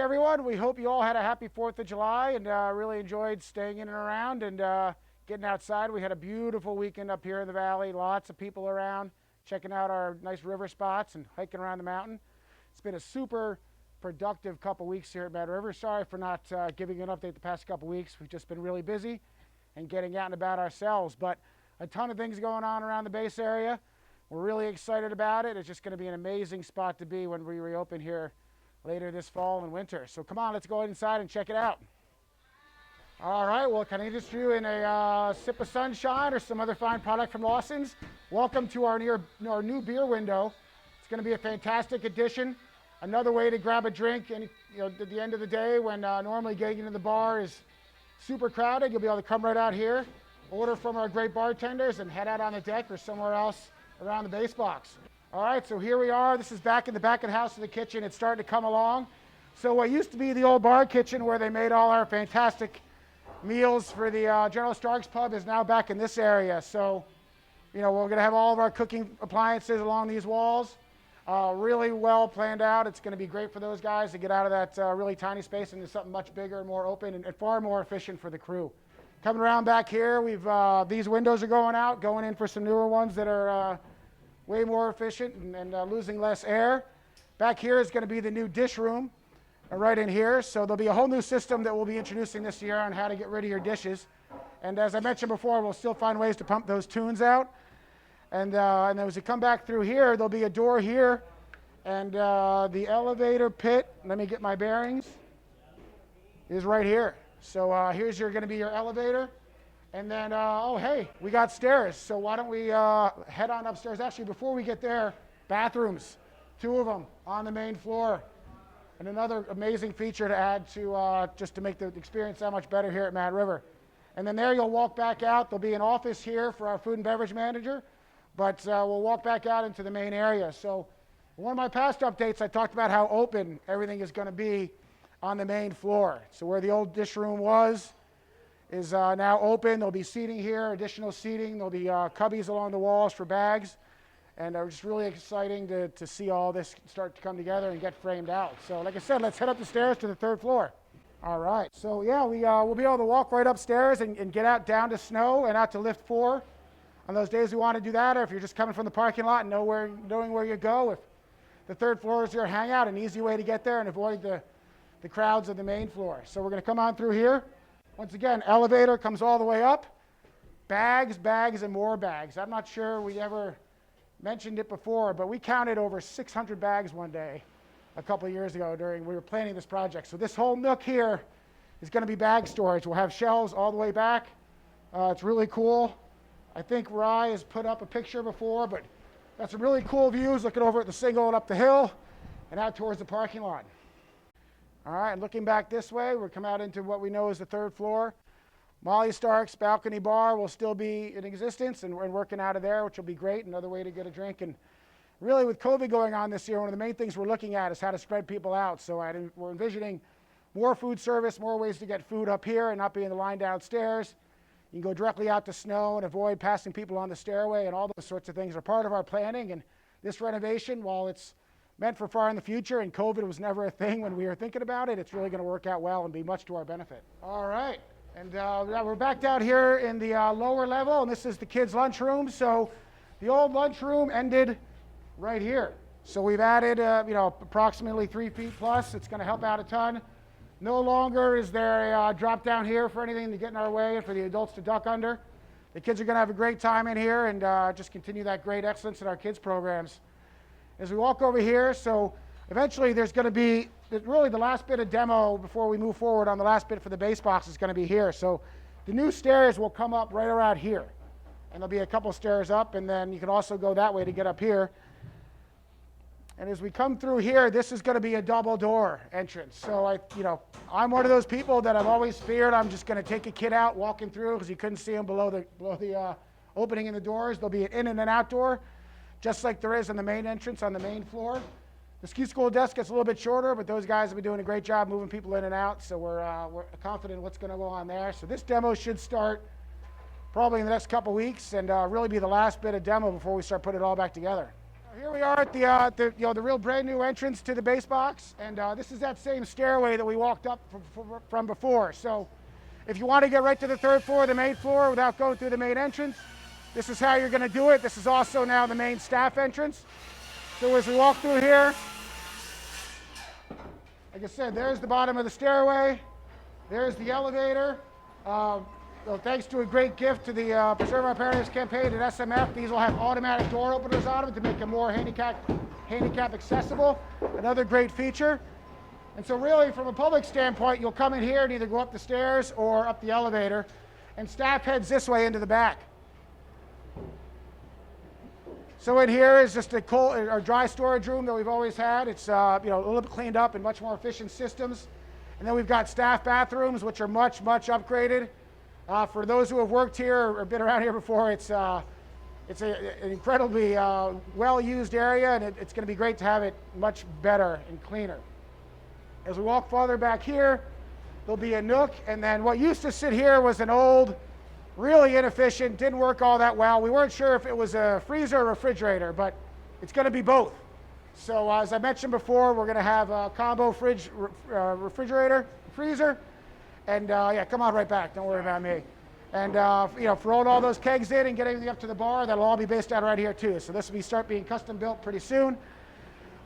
everyone. We hope you all had a happy 4th of July and really enjoyed staying in and around and getting outside. We had a beautiful weekend up here in the valley. Lots of people around checking out our nice river spots and hiking around the mountain. It's been a super productive couple weeks here at Mad River. Sorry for not giving an update the past couple weeks. We've just been really busy and getting out and about ourselves. But a ton of things going on around the base area. We're really excited about it. It's just going to be an amazing spot to be when we reopen here later this fall and winter. So come on, let's go inside and check it out. All right, well, can I interest you in a sip of sunshine or some other fine product from Lawson's? Welcome to our new beer window. It's going to be a fantastic addition. Another way to grab a drink and, at the end of the day when normally getting into the bar is super crowded. You'll be able to come right out here, order from our great bartenders, and head out on the deck or somewhere else around the base box. All right, so here we are. This is back in the back of the house of the kitchen. It's starting to come along. So what used to be the old bar kitchen where they made all our fantastic meals for the General Starks pub is now back in this area. So, we're going to have all of our cooking appliances along these walls. Really well planned out. It's going to be great for those guys to get out of that really tiny space into something much bigger and more open and far more efficient for the crew. Coming around back here, these windows are going out, going in for some newer ones that are way more efficient and losing less air. Back here is going to be the new dish room right in here. So there'll be a whole new system that we'll be introducing this year on how to get rid of your dishes. And as I mentioned before, we'll still find ways to pump those tunes out. And then as we come back through here, there'll be a door here. And the elevator pit, let me get my bearings, is right here. So here's going to be your elevator. And then, hey, we got stairs. So why don't we head on upstairs? Actually, before we get there, bathrooms, 2 of them on the main floor. And another amazing feature to add to just to make the experience that much better here at Mad River. And then there you'll walk back out. There'll be an office here for our food and beverage manager. But we'll walk back out into the main area. So one of my past updates, I talked about how open everything is going to be on the main floor. So where the old dish room was is now open. There'll be seating here, additional seating. There'll be cubbies along the walls for bags. And it's just really exciting to see all this start to come together and get framed out. So like I said, let's head up the stairs to the 3rd floor. All right. So yeah, we'll be able to walk right upstairs and get out down to snow and out to lift 4. On those days we want to do that, or if you're just coming from the parking lot and knowing where you go, if the 3rd floor is your hangout, an easy way to get there and avoid the crowds of the main floor. So we're going to come on through here. Once again, elevator comes all the way up. Bags, and more bags. I'm not sure we ever mentioned it before, but we counted over 600 bags one day a couple of years ago we were planning this project. So this whole nook here is going to be bag storage. We'll have shelves all the way back. It's really cool. I think Rye has put up a picture before, but got some really cool views looking over at the single and up the hill and out towards the parking lot. All right, and looking back this way, we'll come out into what we know as the 3rd floor. Molly Stark's balcony bar will still be in existence and we're working out of there, which will be great. Another way to get a drink. And really with COVID going on this year, one of the main things we're looking at is how to spread people out. So we're envisioning more food service, more ways to get food up here and not be in the line downstairs. You can go directly out to snow and avoid passing people on the stairway, and all those sorts of things are part of our planning. And this renovation, while it's meant for far in the future and COVID was never a thing when we were thinking about it, it's really going to work out well and be much to our benefit. All right. And we're back down here in the lower level, and this is the kids' lunchroom. So the old lunchroom ended right here. So we've added, approximately 3 feet plus. It's going to help out a ton. No longer is there a drop down here for anything to get in our way and for the adults to duck under. The kids are going to have a great time in here and just continue that great excellence in our kids' programs. As we walk over here, so eventually there's going to be really the last bit of demo before we move forward on the last bit for the base box is going to be here. So the new stairs will come up right around here. And there'll be a couple stairs up, and then you can also go that way to get up here. And as we come through here, this is going to be a double door entrance. So I'm one of those people that I've always feared I'm just going to take a kid out walking through because you couldn't see him below the opening in the doors. There'll be an in and an out door, just like there is in the main entrance on the main floor. The ski school desk gets a little bit shorter, but those guys have been doing a great job moving people in and out, so we're confident in what's going to go on there. So this demo should start probably in the next couple weeks and really be the last bit of demo before we start putting it all back together. Here we are at the real brand new entrance to the base box, and this is that same stairway that we walked up from before. So if you want to get right to the third floor, the main floor, without going through the main entrance, this is how you're going to do it. This is also now the main staff entrance. So as we walk through here, like I said, there's the bottom of the stairway. There's the elevator. Well, thanks to a great gift to the Preserve Our Paradise campaign at SMF, these will have automatic door openers on them to make them more handicap accessible. Another great feature. And so really, from a public standpoint, you'll come in here and either go up the stairs or up the elevator, and staff heads this way into the back. So in here is just a cold or dry storage room that we've always had. It's a little bit cleaned up and much more efficient systems. And then we've got staff bathrooms, which are much upgraded. For those who have worked here or been around here before, it's an incredibly well-used area, and it's going to be great to have it much better and cleaner. As we walk farther back here, there'll be a nook, and then what used to sit here was an old, really inefficient, didn't work all that well. We weren't sure if it was a freezer or refrigerator, but it's going to be both. So as I mentioned before, we're going to have a combo refrigerator, freezer. And yeah, come on right back. Don't worry about me. And throwing all those kegs in and getting everything up to the bar, that'll all be based out right here too. So this will start being custom built pretty soon.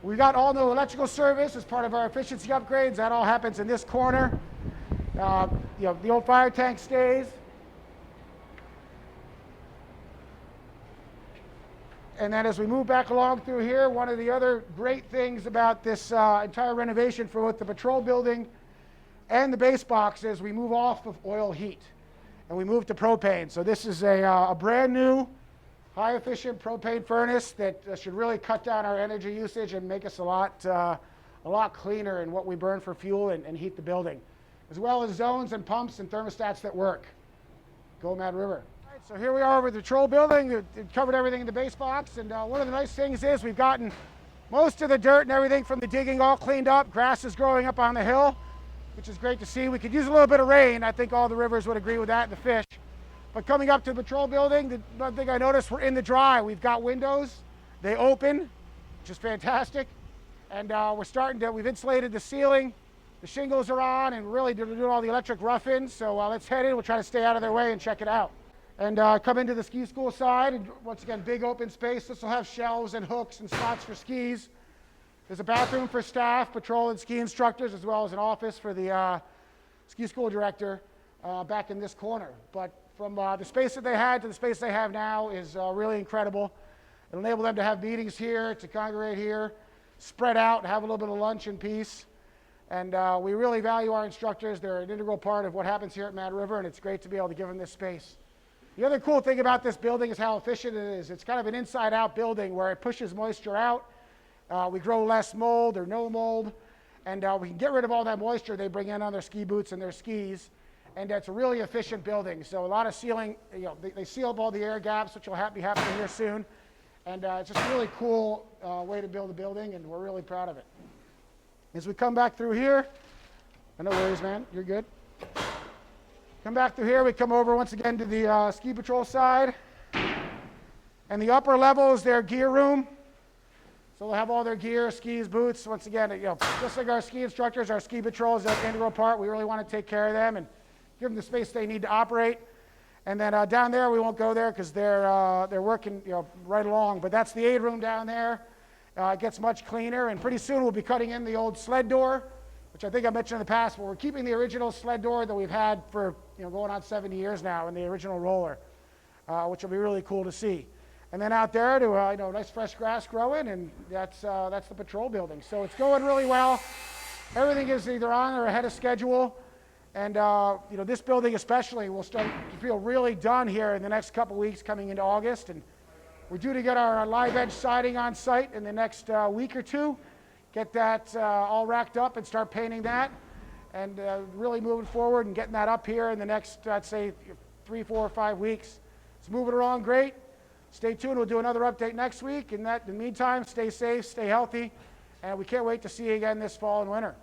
We got all new electrical service as part of our efficiency upgrades. That all happens in this corner. The old fire tank stays. And then as we move back along through here, one of the other great things about this entire renovation for both the patrol building and the base box is we move off of oil heat and we move to propane. So this is a brand new, high efficient propane furnace that should really cut down our energy usage and make us a lot cleaner in what we burn for fuel and heat the building, as well as zones and pumps and thermostats that work. Go Mad River. All right, so here we are with the patrol building. We've covered everything in the base box, and one of the nice things is we've gotten most of the dirt and everything from the digging all cleaned up. Grass is growing up on the hill, which is great to see. We could use a little bit of rain. I think all the rivers would agree with that, and the fish. But coming up to the patrol building, the one thing I noticed, we're in the dry. We've got windows. They open, which is fantastic. And we've insulated the ceiling. The shingles are on, and really doing all the electric rough-ins. So let's head in. We'll try to stay out of their way and check it out. And come into the ski school side, and once again, big open space. This will have shelves and hooks and spots for skis. There's a bathroom for staff, patrol and ski instructors, as well as an office for the ski school director back in this corner. But from the space that they had to the space they have now is really incredible. It'll enable them to have meetings here, to congregate here, spread out, have a little bit of lunch in peace. And we really value our instructors. They're an integral part of what happens here at Mad River, and it's great to be able to give them this space. The other cool thing about this building is how efficient it is. It's kind of an inside-out building where it pushes moisture out. We grow less mold or no mold, and we can get rid of all that moisture they bring in on their ski boots and their skis, and it's a really efficient building. So a lot of sealing, they seal up all the air gaps, which will be happening here soon, and it's just a really cool way to build a building, and we're really proud of it. As we come back through here, no worries, man, you're good. Come back through here, we come over once again to the ski patrol side, and the upper level is their gear room. So they'll have all their gear, skis, boots. Once again, just like our ski instructors, our ski patrol is an integral part. We really want to take care of them and give them the space they need to operate. And then down there, we won't go there because they're working right along. But that's the aid room down there. It gets much cleaner, and pretty soon we'll be cutting in the old sled door, which I think I mentioned in the past. But we're keeping the original sled door that we've had for going on 70 years now, in the original roller, which will be really cool to see. And then out there to nice fresh grass growing, and that's the patrol building. So it's going really well. Everything is either on or ahead of schedule, and this building especially will start to feel really done here in the next couple weeks, coming into August. And we're due to get our live edge siding on site in the next week or two, get that all racked up and start painting that, and really moving forward and getting that up here in the next, I'd say, 3, 4, or 5 weeks. It's moving along great. Stay tuned. We'll do another update next week. In the meantime, stay safe, stay healthy, and we can't wait to see you again this fall and winter.